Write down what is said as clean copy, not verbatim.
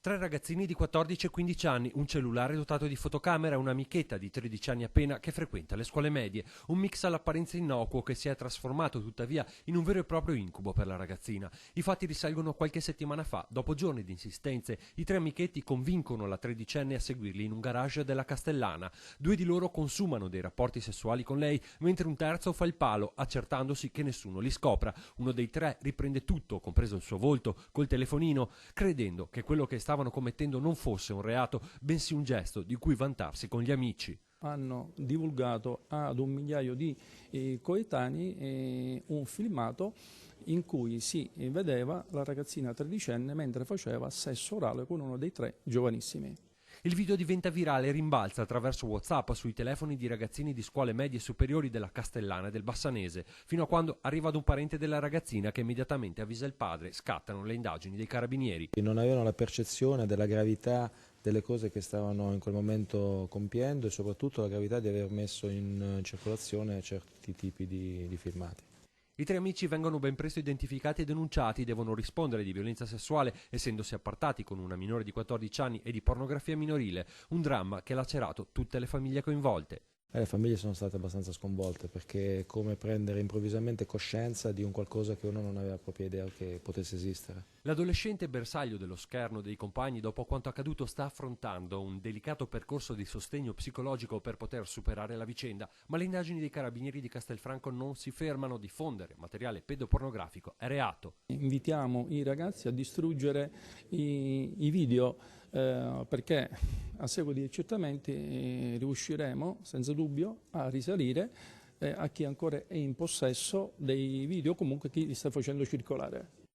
Tre ragazzini di 14 e 15 anni, un cellulare dotato di fotocamera e un'amichetta di 13 anni appena che frequenta le scuole medie. Un mix all'apparenza innocuo che si è trasformato tuttavia in un vero e proprio incubo per la ragazzina. I fatti risalgono a qualche settimana fa. Dopo giorni di insistenze, i tre amichetti convincono la tredicenne a seguirli in un garage della Castellana. Due di loro consumano dei rapporti sessuali con lei, mentre un terzo fa il palo, accertandosi che nessuno li scopra. Uno dei tre riprende tutto, compreso il suo volto, col telefonino, credendo che quello che stavano commettendo non fosse un reato, bensì un gesto di cui vantarsi con gli amici. Hanno divulgato ad un migliaio di coetanei un filmato in cui si vedeva la ragazzina tredicenne mentre faceva sesso orale con uno dei tre giovanissimi. Il video diventa virale e rimbalza attraverso WhatsApp sui telefoni di ragazzini di scuole medie superiori della Castellana e del Bassanese, fino a quando arriva ad un parente della ragazzina che immediatamente avvisa il padre. Scattano le indagini dei carabinieri. Non avevano la percezione della gravità delle cose che stavano in quel momento compiendo e soprattutto la gravità di aver messo in circolazione certi tipi di filmati. I tre amici vengono ben presto identificati e denunciati, devono rispondere di violenza sessuale essendosi appartati con una minore di 14 anni e di pornografia minorile, un dramma che ha lacerato tutte le famiglie coinvolte. Le famiglie sono state abbastanza sconvolte perché è come prendere improvvisamente coscienza di un qualcosa che uno non aveva propria idea che potesse esistere. L'adolescente bersaglio dello scherno dei compagni dopo quanto accaduto sta affrontando un delicato percorso di sostegno psicologico per poter superare la vicenda, ma le indagini dei carabinieri di Castelfranco non si fermano. Diffondere materiale pedopornografico è reato. Invitiamo i ragazzi a distruggere i video perché a seguito di accertamenti riusciremo senza dubbio a risalire a chi ancora è in possesso dei video, comunque chi li sta facendo circolare.